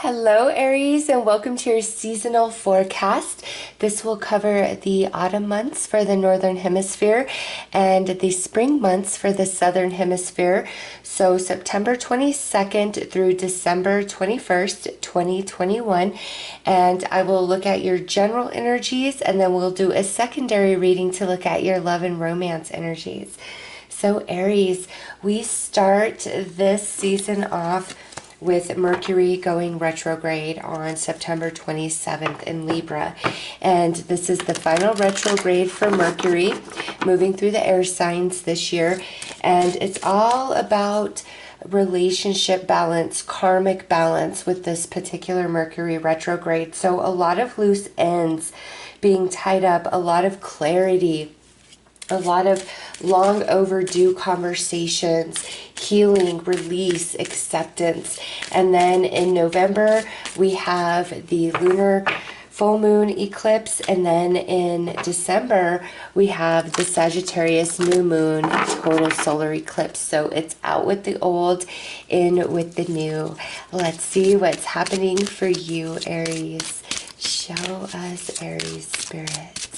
Hello Aries, and welcome to your seasonal forecast. This will cover the autumn months for the northern hemisphere and the spring months for the southern hemisphere. So September 22nd through December 21st, 2021. And I will look at your general energies, and then we'll do a secondary reading to look at your love and romance energies. So Aries, we start this season off with Mercury going retrograde on September 27th in Libra. And this is the final retrograde for Mercury, moving through the air signs this year. And it's all about relationship balance, karmic balance with this particular Mercury retrograde. So a lot of loose ends being tied up, a lot of clarity, a lot of long overdue conversations, healing, release, acceptance. And then in November, we have the lunar full moon eclipse. And then in December, we have the Sagittarius new moon total solar eclipse. So it's out with the old, in with the new. Let's see what's happening for you, Aries. Show us, Aries spirit.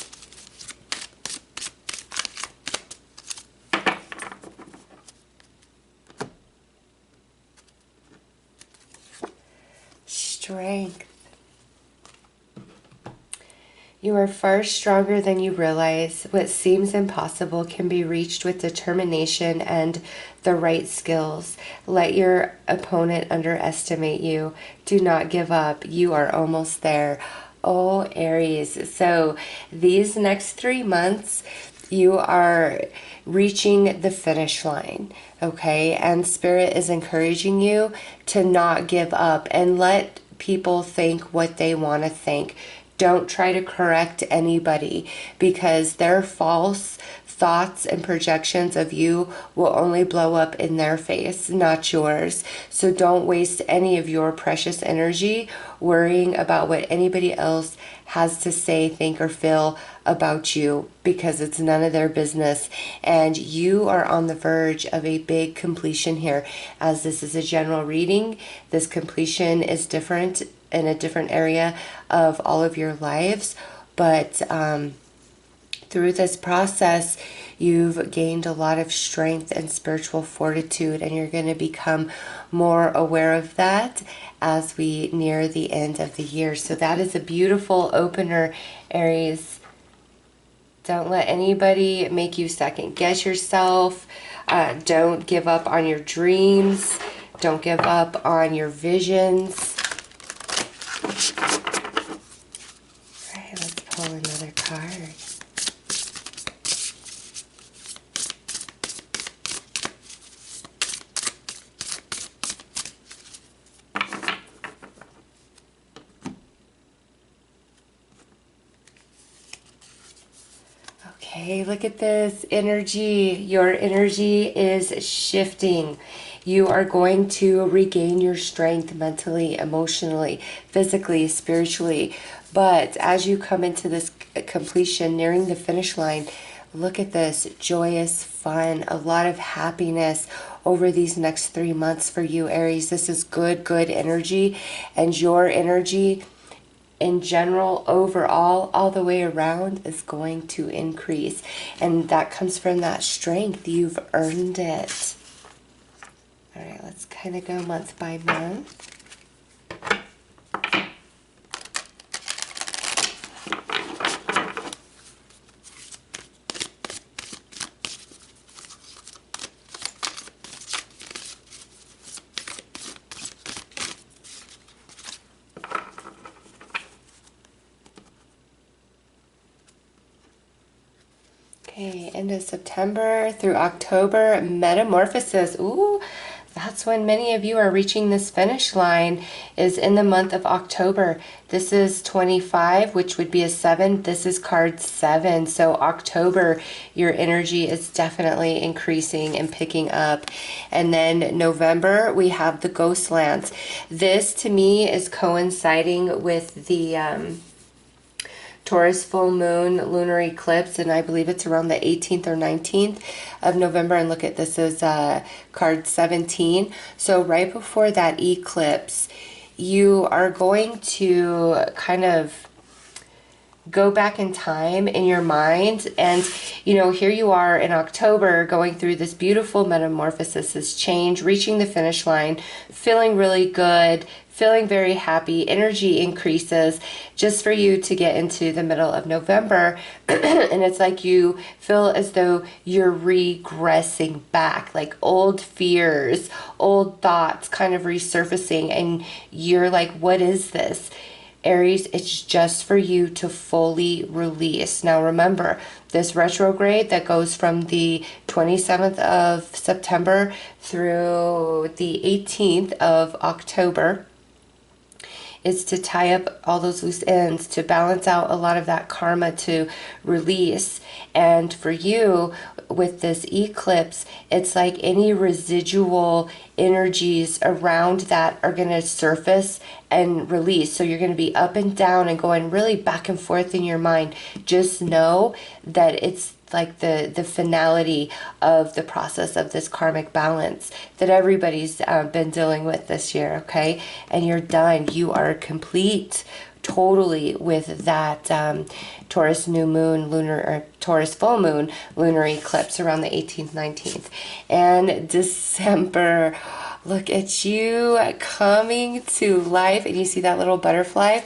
Strength. You are far stronger than you realize. What seems impossible can be reached with determination and the right skills. Let your opponent underestimate you. Do not give up. You are almost there. Oh, Aries. So these next 3 months, you are reaching the finish line, okay? And Spirit is encouraging you to not give up and let people think what they want to think. Don't try to correct anybody, because their false thoughts and projections of you will only blow up in their face, not yours. So don't waste any of your precious energy worrying about what anybody else has to say, think, or feel about you, because it's none of their business. And you are on the verge of a big completion here. As this is a general reading, this completion is different in a different area of all of your lives. But through this process, you've gained a lot of strength and spiritual fortitude, and you're going to become more aware of that as we near the end of the year. So that is a beautiful opener, Aries. Don't let anybody make you second guess yourself. Don't give up on your dreams. Don't give up on your visions. All right, let's pull another card. Okay, look at this energy. Your energy is shifting. You are going to regain your strength mentally, emotionally, physically, spiritually. But as you come into this completion, nearing the finish line, look at this, joyous, fun, a lot of happiness over these next 3 months for you, Aries. This is good energy, and your energy in general, overall, all the way around, is going to increase. And that comes from that strength. You've earned it. All right, let's kind of go month by month. Okay, end of September through October, metamorphosis. Ooh, that's when many of you are reaching this finish line, is in the month of October. This is 25, which would be a 7. This is card 7. So October, your energy is definitely increasing and picking up. And then November, we have the Ghost Lands. This, to me, is coinciding with the Taurus full moon lunar eclipse, and I believe it's around the 18th or 19th of November. And look at this, is card 17. So right before that eclipse, you are going to kind of go back in time in your mind, and you know, here you are in October going through this beautiful metamorphosis, this change, reaching the finish line, feeling really good, feeling very happy, energy increases, just for you to get into the middle of November and it's like you feel as though you're regressing back, like old fears, old thoughts kind of resurfacing, and you're like, what is this? Aries, it's just for you to fully release. Now remember, this retrograde that goes from the 27th of September through the 18th of October is to tie up all those loose ends, to balance out a lot of that karma, to release. And for you, with this eclipse, it's like any residual energies around that are going to surface and release. So you're going to be up and down and going really back and forth in your mind. Just know that it's like the finality of the process of this karmic balance that everybody's been dealing with this year, okay? And you're done. You are complete totally with that Taurus new moon, lunar, or Taurus full moon, lunar eclipse around the 18th, 19th. And December, look at you coming to life. And you see that little butterfly?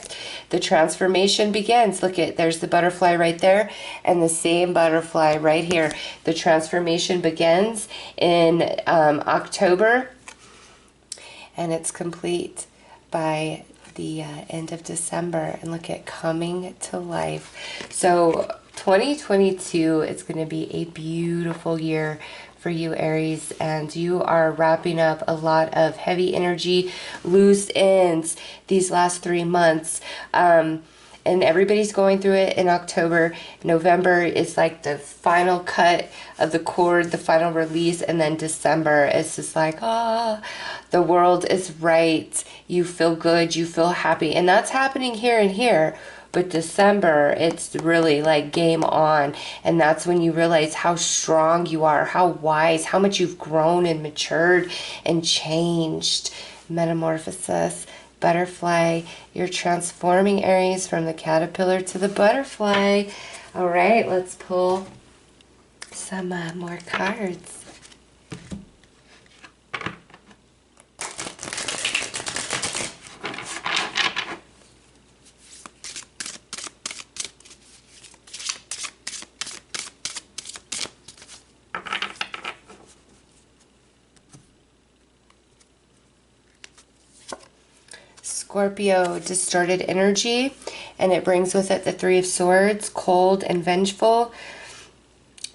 The transformation begins. Look at, there's the butterfly right there, and the same butterfly right here. The transformation begins in October, and it's complete by the end of December. And look at coming to life. So 2022 is going to be a beautiful year for you, Aries, and you are wrapping up a lot of heavy energy, loose ends these last 3 months. And everybody's going through it in October. November is like the final cut of the cord, the final release, and then December is just like, the world is right. You feel good, you feel happy, and that's happening here and here. But December, it's really like game on. And that's when you realize how strong you are, how wise, how much you've grown and matured and changed. Metamorphosis, butterfly, you're transforming, Aries, from the caterpillar to the butterfly. All right, let's pull some more cards. Scorpio, distorted energy, and it brings with it the Three of Swords, cold and vengeful,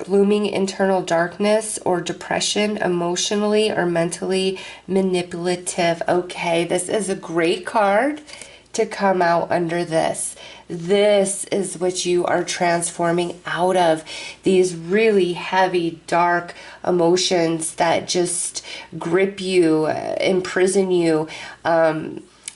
looming internal darkness or depression, emotionally or mentally manipulative. Okay, this is a great card to come out under this. This is what you are transforming out of, these really heavy, dark emotions that just grip you, imprison you.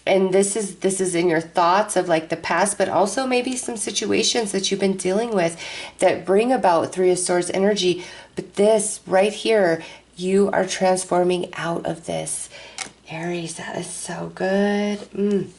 And this is in your thoughts of like the past, but also maybe some situations that you've been dealing with that bring about Three of Swords energy. But this right here, you are transforming out of this. Aries, that is so good.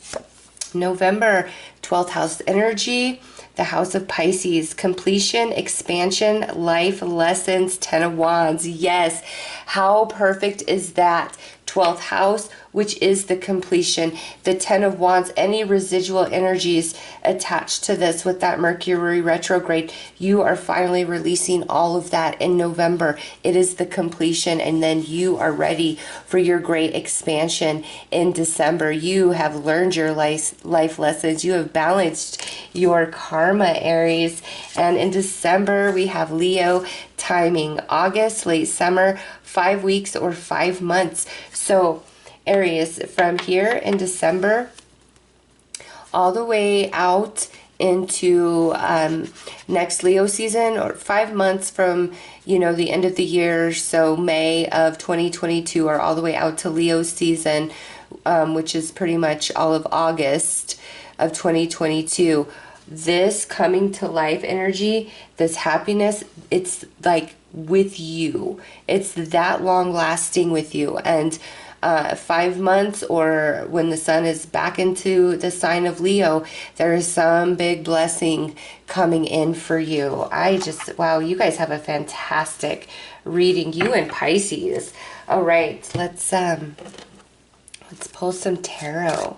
November, 12th house energy, the house of Pisces, completion, expansion, life lessons, 10 of Wands. Yes, how perfect is that? 12th house, which is the completion, the 10 of Wands, any residual energies attached to this with that Mercury retrograde, you are finally releasing all of that in November. It is the completion, and then you are ready for your great expansion in December. You have learned your life lessons. You have balanced your karma, Aries. And in December, we have Leo timing, August, late summer, 5 weeks or 5 months. So Aries, from here in December all the way out into next Leo season, or 5 months from, you know, the end of the year, so May of 2022, or all the way out to Leo season, which is pretty much all of August of 2022. This coming to life energy, this happiness, it's like with you. It's that long lasting with you. And 5 months, or when the sun is back into the sign of Leo, there is some big blessing coming in for you. Wow, you guys have a fantastic reading, you and Pisces. All right, let's pull some tarot.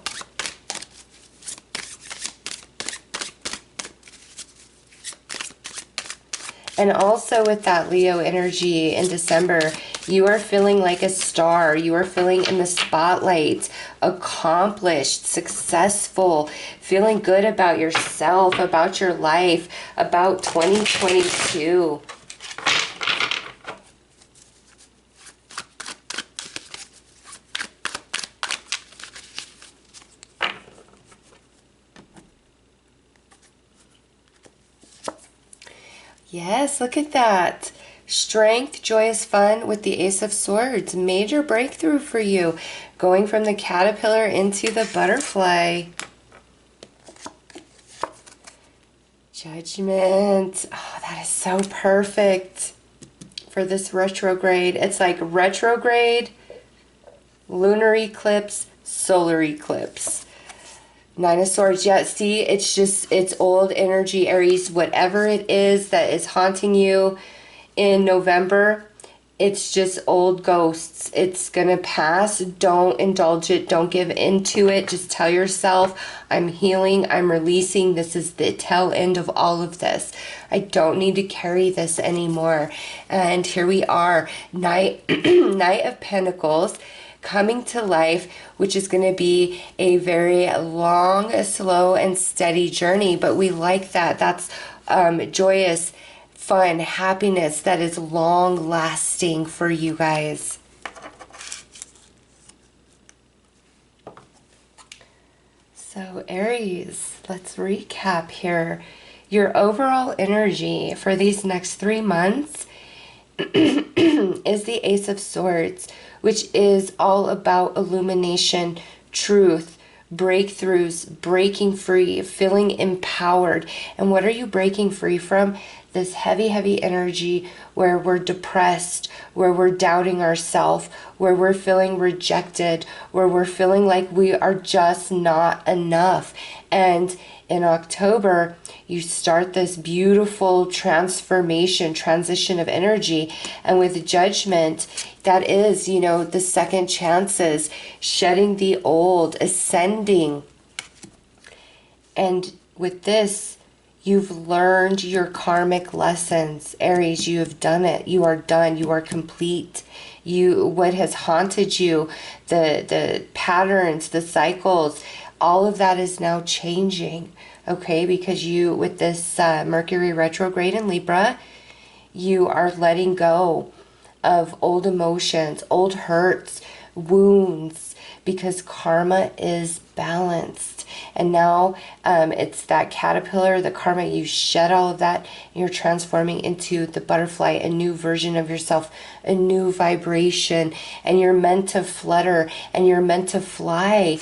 And also with that Leo energy in December, you are feeling like a star. You are feeling in the spotlight, accomplished, successful, feeling good about yourself, about your life, about 2022. Yes, look at that. Strength, joyous fun with the Ace of Swords. Major breakthrough for you. Going from the caterpillar into the butterfly. Judgment. Oh, that is so perfect for this retrograde. It's like retrograde, lunar eclipse, solar eclipse. Nine of Swords. Yeah, see, it's old energy, Aries. Whatever it is that is haunting you in November, it's just old ghosts. It's going to pass. Don't indulge it. Don't give into it. Just tell yourself, I'm healing. I'm releasing. This is the tail end of all of this. I don't need to carry this anymore. And here we are. Knight of Pentacles, coming to life, which is going to be a very long, slow, and steady journey. But we like that. That's joyous, fun, happiness that is long lasting for you guys. So Aries, let's recap here. Your overall energy for these next 3 months is the Ace of Swords, which is all about illumination, truth, breakthroughs, breaking free, feeling empowered. And what are you breaking free from? This heavy, heavy energy where we're depressed, where we're doubting ourselves, where we're feeling rejected, where we're feeling like we are just not enough. And in October, you start this beautiful transformation, transition of energy. And with Judgment, that is, the second chances, shedding the old, ascending. And with this, you've learned your karmic lessons. Aries, you have done it. You are done. You are complete. What has haunted you, the patterns, the cycles, all of that is now changing. Okay, because with this Mercury retrograde in Libra, you are letting go of old emotions, old hurts, wounds, because karma is balanced. And now it's that caterpillar, the karma, you shed all of that, and you're transforming into the butterfly, a new version of yourself, a new vibration, and you're meant to flutter and you're meant to fly,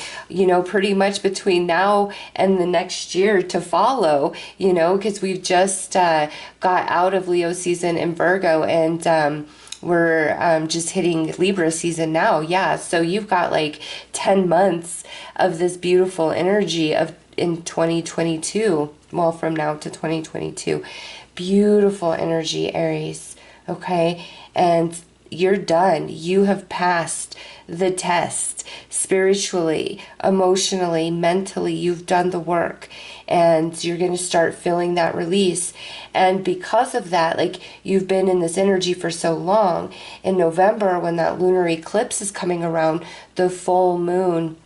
pretty much between now and the next year to follow, because we've just got out of Leo season in Virgo, and we're just hitting Libra season now. Yeah, so you've got like 10 months of this beautiful energy in 2022. Well, from now to 2022. Beautiful energy, Aries. Okay, and you're done. You have passed the test spiritually, emotionally, mentally. You've done the work, and you're going to start feeling that release. And because of that, you've been in this energy for so long, in November, when that lunar eclipse is coming around, the full moon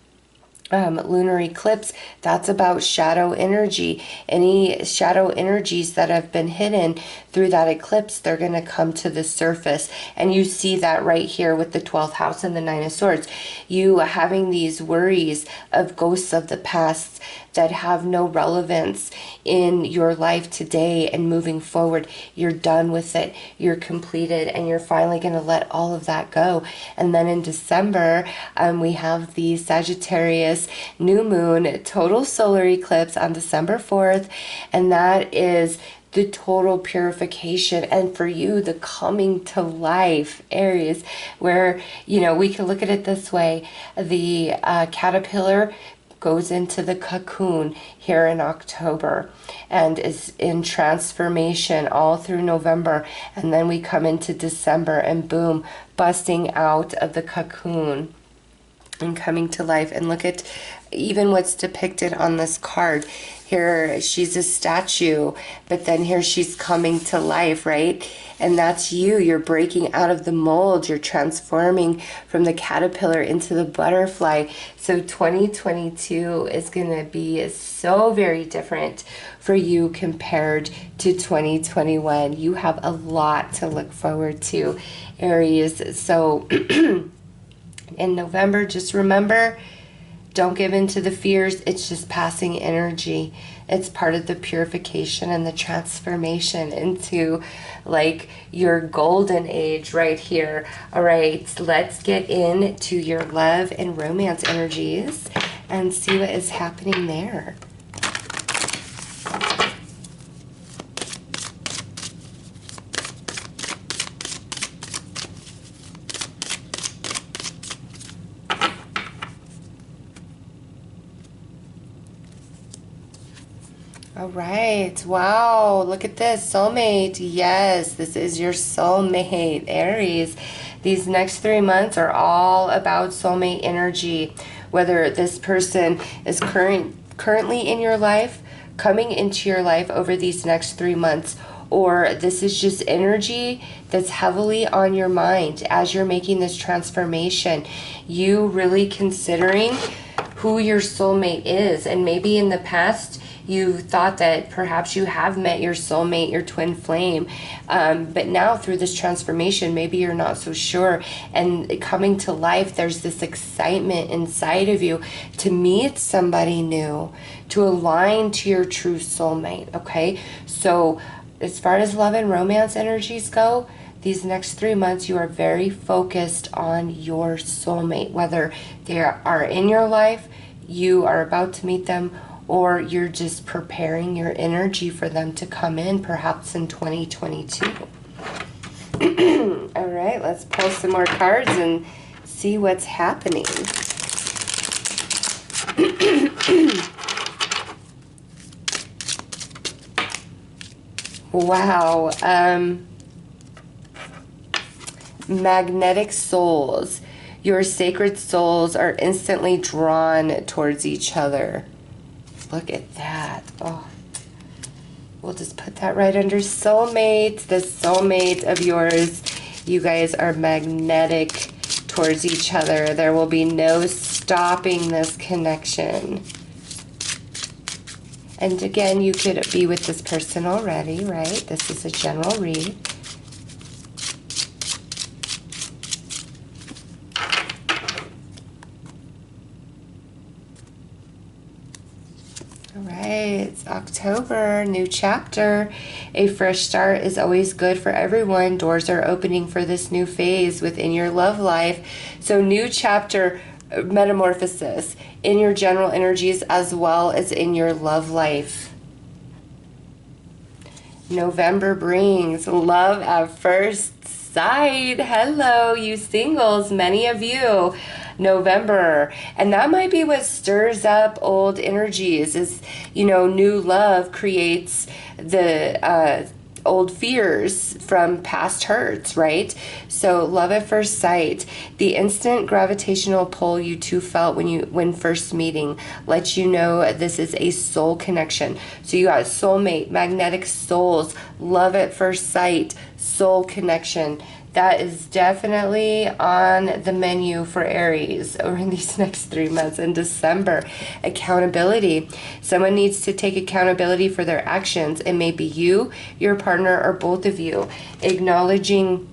lunar eclipse, that's about shadow energy. Any shadow energies that have been hidden through that eclipse, they're going to come to the surface. And you see that right here with the 12th house and the 9 of Swords. You having these worries of ghosts of the past that have no relevance in your life today and moving forward. You're done with it. You're completed, and you're finally going to let all of that go. And then in December, we have the Sagittarius new moon total solar eclipse on December 4th, and that is the total purification, and for you, the coming to life, Aries, where, you know, we can look at it this way. The caterpillar goes into the cocoon here in October and is in transformation all through November, and then we come into December and boom, busting out of the cocoon and coming to life. And look at even what's depicted on this card. Here she's a statue, but then here she's coming to life, right? And that's you. You're breaking out of the mold. You're transforming from the caterpillar into the butterfly. So 2022 is going to be so very different for you compared to 2021. You have a lot to look forward to, Aries. So in November, just remember, don't give in to the fears. It's just passing energy. It's part of the purification and the transformation into like your golden age right here. All right, let's get into your love and romance energies and see what is happening there. All right. Wow. Look at this. Soulmate. Yes, this is your soulmate, Aries. These next 3 months are all about soulmate energy. Whether this person is currently in your life, coming into your life over these next 3 months, or this is just energy that's heavily on your mind as you're making this transformation. You really considering who your soulmate is. And maybe in the past, you thought that perhaps you have met your soulmate, your twin flame. But now through this transformation, maybe you're not so sure. And coming to life, there's this excitement inside of you to meet somebody new, to align to your true soulmate, okay? So as far as love and romance energies go, these next 3 months, you are very focused on your soulmate, whether they are in your life, you are about to meet them, or you're just preparing your energy for them to come in, perhaps in 2022. All right, let's pull some more cards and see what's happening. Wow. Magnetic souls. Your sacred souls are instantly drawn towards each other. Look at that. Oh, we'll just put that right under soulmate. The soulmate of yours. You guys are magnetic towards each other. There will be no stopping this connection. And again, you could be with this person already, right? This is a general read. All right, it's October, new chapter. A fresh start is always good for everyone. Doors are opening for this new phase within your love life. So new chapter, metamorphosis in your general energies as well as in your love life. November brings love at first sight. Hello, you singles, many of you. November, and that might be what stirs up old energies. Is, you know, new love creates the old fears from past hurts, right? So love at first sight, the instant gravitational pull you two felt when first meeting lets you know this is a soul connection. So you got soulmate, magnetic souls, love at first sight, soul connection. That is definitely on the menu for Aries over these next 3 months. In December, accountability. Someone needs to take accountability for their actions. It may be you, your partner, or both of you. Acknowledging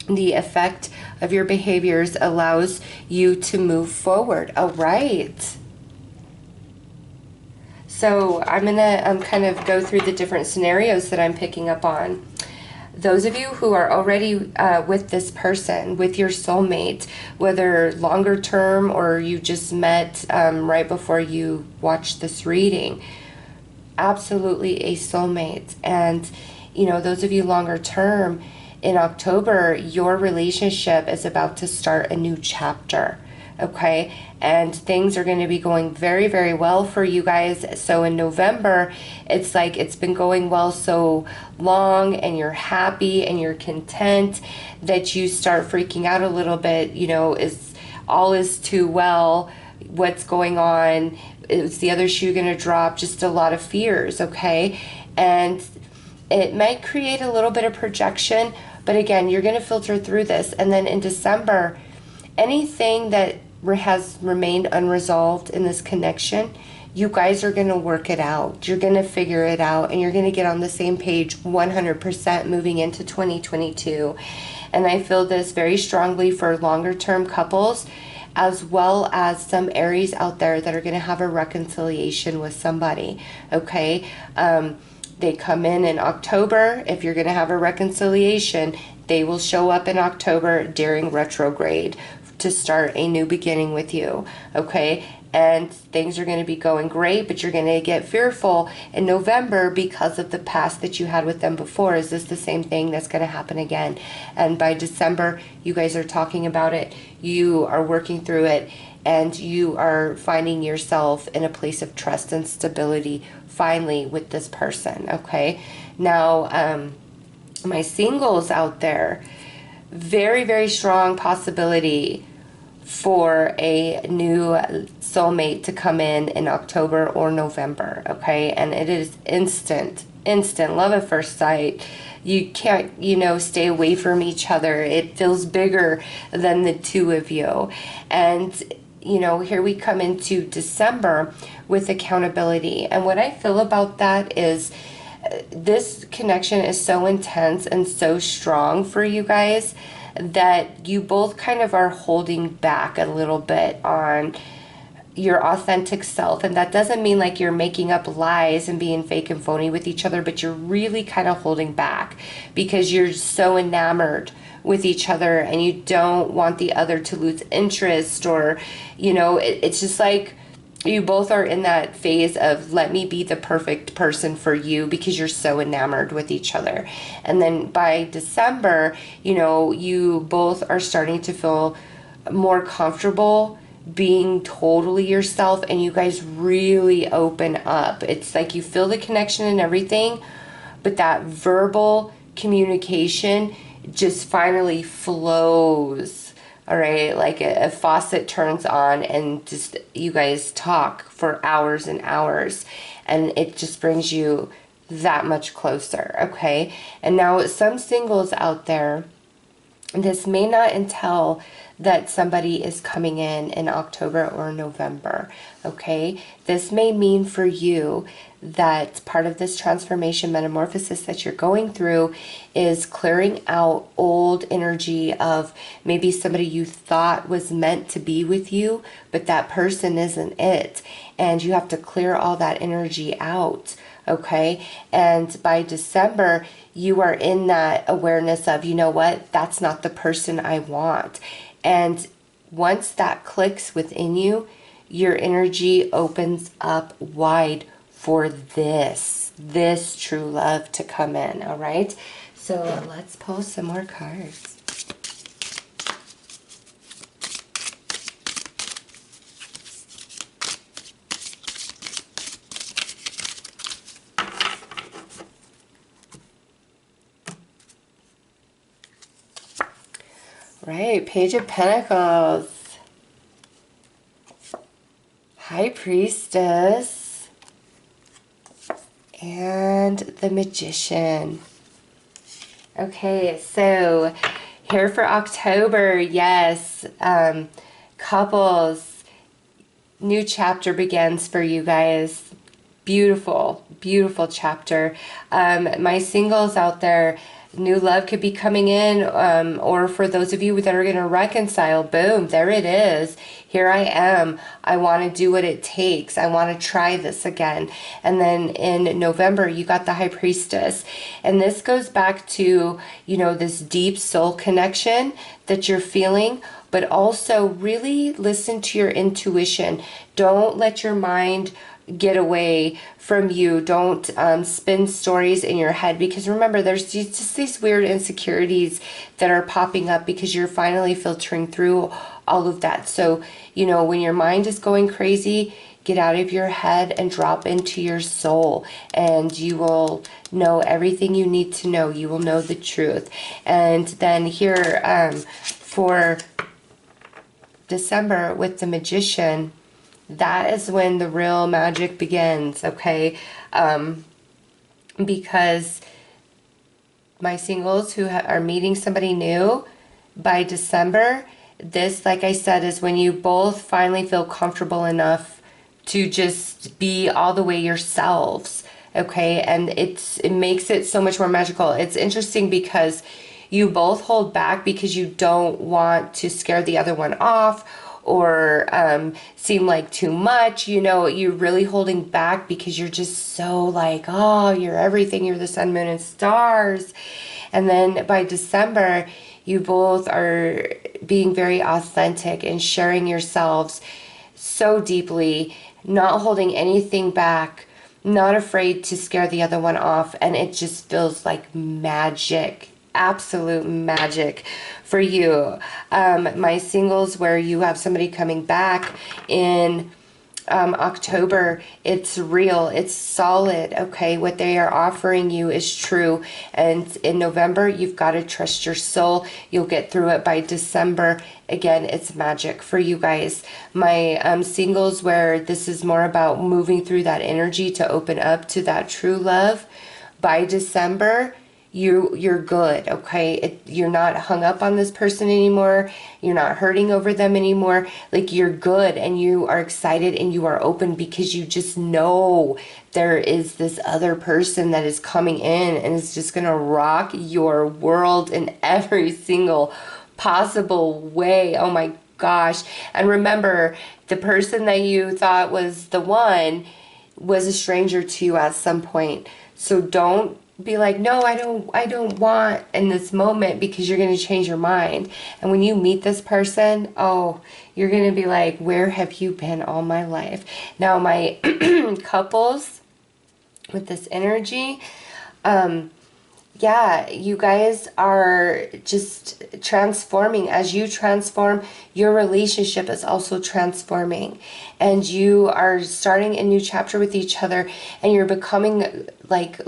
the effect of your behaviors allows you to move forward. All right. So I'm going to kind of go through the different scenarios that I'm picking up on. Those of you who are already with this person, with your soulmate, whether longer term or you just met right before you watched this reading, absolutely a soulmate. And, you know, those of you longer term, in October, your relationship is about to start a new chapter. Okay, and things are going to be going very, very well for you guys. So in November, it's like it's been going well so long, and you're happy and you're content, that you start freaking out a little bit. You know, is all is too well, what's going on, is the other shoe going to drop, just a lot of fears. Okay, and it might create a little bit of projection, but again, you're going to filter through this. And then in December, anything that has remained unresolved in this connection, you guys are going to work it out. You're going to figure it out, and you're going to get on the same page 100% moving into 2022. And I feel this very strongly for longer term couples, as well as some Aries out there that are going to have a reconciliation with somebody. Okay, they come in October. If you're going to have a reconciliation, they will show up in October during retrograde to start a new beginning with you. Okay, and things are going to be going great, but you're going to get fearful in November because of the past that you had with them before. Is this the same thing that's going to happen again? And by December, you guys are talking about it, you are working through it, and you are finding yourself in a place of trust and stability finally with this person. Okay, now my singles out there, very, very strong possibility for a new soulmate to come in October or November. Okay, and it is instant love at first sight. You can't, you know, stay away from each other. It feels bigger than the two of you. And you know, here we come into December with accountability. And what I feel about that is this connection is so intense and so strong for you guys that you both kind of are holding back a little bit on your authentic self. And that doesn't mean like you're making up lies and being fake and phony with each other, but you're really kind of holding back because you're so enamored with each other and you don't want the other to lose interest, or, you know, it's just like you both are in that phase of let me be the perfect person for you because you're so enamored with each other. And then by December, you know, you both are starting to feel more comfortable being totally yourself, and you guys really open up. It's like you feel the connection and everything, but that verbal communication just finally flows. All right, like a faucet turns on and just you guys talk for hours and hours, and it just brings you that much closer. Okay, and now some singles out there, this may not entail that somebody is coming in October or November. Okay, this may mean for you that part of this transformation metamorphosis that you're going through is clearing out old energy of maybe somebody you thought was meant to be with you, but that person isn't it. And you have to clear all that energy out. Okay, and by December, you are in that awareness of, you know what, that's not the person I want. And once that clicks within you, your energy opens up wide for this true love to come in. All right, so let's pull some more cards. Right, Page of Pentacles, High Priestess, and the Magician. Okay, so here for October, yes, couples, new chapter begins for you guys. Beautiful, beautiful chapter. My singles out there, new love could be coming in, or for those of you that are going to reconcile, boom, there it is. Here I am. I want to do what it takes. I want to try this again. And then in November, you got the High Priestess. And this goes back to, you know, this deep soul connection that you're feeling, but also really listen to your intuition. Don't let your mind get away from you. Don't spin stories in your head, because remember, there's just these weird insecurities that are popping up because you're finally filtering through all of that. So, you know, when your mind is going crazy, get out of your head and drop into your soul, and you will know everything you need to know. You will know the truth. And then here for December with the Magician, that is when the real magic begins, okay? Because my singles who are meeting somebody new by December, this, like I said, is when you both finally feel comfortable enough to just be all the way yourselves, okay? And it makes it so much more magical. It's interesting because you both hold back because you don't want to scare the other one off or seem like too much. You know, you're really holding back because you're just so like, oh, you're everything. You're the sun, moon, and stars. And then by December, you both are being very authentic and sharing yourselves so deeply, not holding anything back, not afraid to scare the other one off. And it just feels like magic, absolute magic for you. My singles where you have somebody coming back in October, it's real, it's solid, okay? What they are offering you is true. And in November, you've got to trust your soul. You'll get through it by December. Again, it's magic for you guys. My singles where this is more about moving through that energy to open up to that true love, by December, you're good, okay? You're not hung up on this person anymore. You're not hurting over them anymore. Like, you're good and you are excited and you are open because you just know there is this other person that is coming in and is just gonna rock your world in every single possible way. Oh my gosh. And remember, the person that you thought was the one was a stranger to you at some point. So don't be like, no, I don't want in this moment, because you're going to change your mind. And when you meet this person, oh, you're going to be like, where have you been all my life? Now, my couples with this energy, yeah, you guys are just transforming. As you transform, your relationship is also transforming. And you are starting a new chapter with each other, and you're becoming like,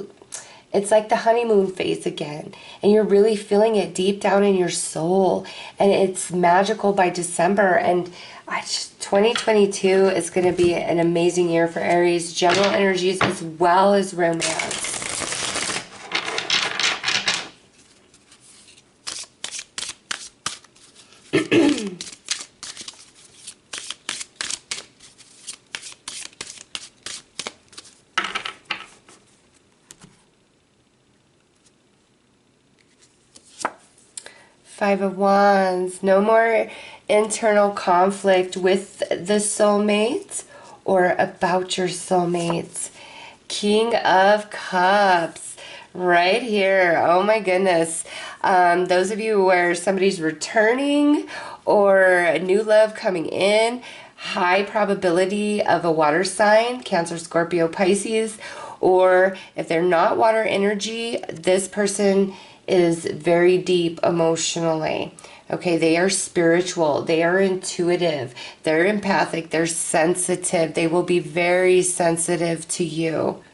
it's like the honeymoon phase again. And you're really feeling it deep down in your soul. And it's magical by December. And 2022 is going to be an amazing year for Aries. General energies as well as romance. Five of Wands. No more internal conflict with the soulmates or about your soulmates. King of Cups. Right here. Oh my goodness. Those of you where somebody's returning or a new love coming in, high probability of a water sign, Cancer, Scorpio, Pisces, or if they're not water energy, this person is very deep emotionally. Okay, they are spiritual, they are intuitive, they're empathic, they're sensitive, they will be very sensitive to you.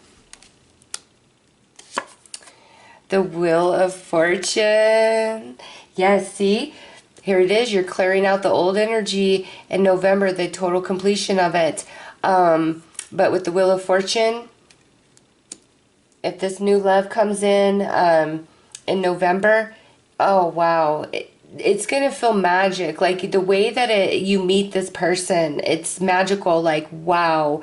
The Wheel of Fortune. Yes, see? Here it is. You're clearing out the old energy in November, the total completion of it. But with the Wheel of Fortune, if this new love comes in November, oh, wow. It's going to feel magic. Like, the way that you meet this person, it's magical. Like, wow.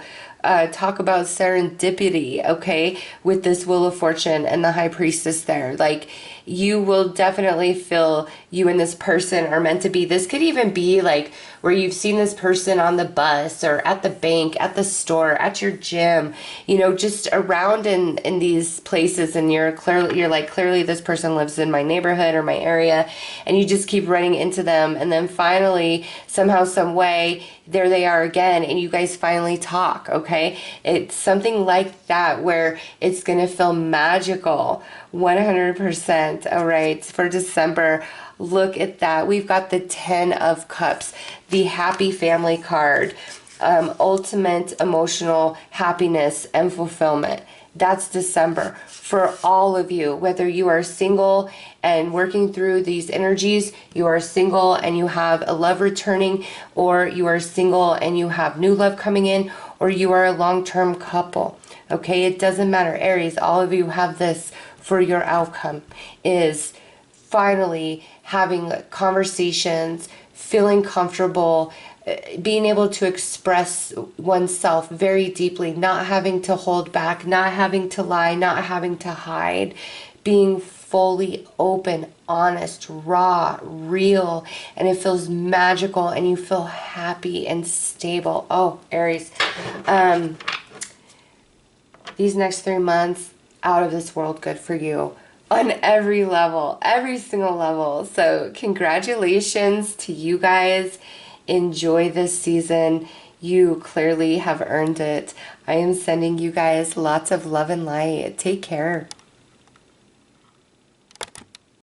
Talk about serendipity, okay, with this Wheel of Fortune and the High Priestess there. Like, you will definitely feel you and this person are meant to be. This could even be like where you've seen this person on the bus or at the bank, at the store, at your gym, you know, just around in these places, and you're like, clearly this person lives in my neighborhood or my area, and you just keep running into them, and then finally, somehow, some way, there they are again, and you guys finally talk, okay? It's something like that where it's gonna feel magical, 100%. All right, for December, look at that. We've got the 10 of Cups, the happy family card, ultimate emotional happiness and fulfillment. That's December for all of you, whether you are single and working through these energies, you are single and you have a love returning, or you are single and you have new love coming in, or you are a long-term couple. Okay, it doesn't matter. Aries, all of you have this for your outcome, is finally having conversations, feeling comfortable, being able to express oneself very deeply, not having to hold back, not having to lie, not having to hide, being fully open, honest, raw, real, and it feels magical and you feel happy and stable. Oh, Aries, these next 3 months, out of this world good for you on every level, every single level. So congratulations to you guys. Enjoy this season. You clearly have earned it. I am sending you guys lots of love and light. Take care.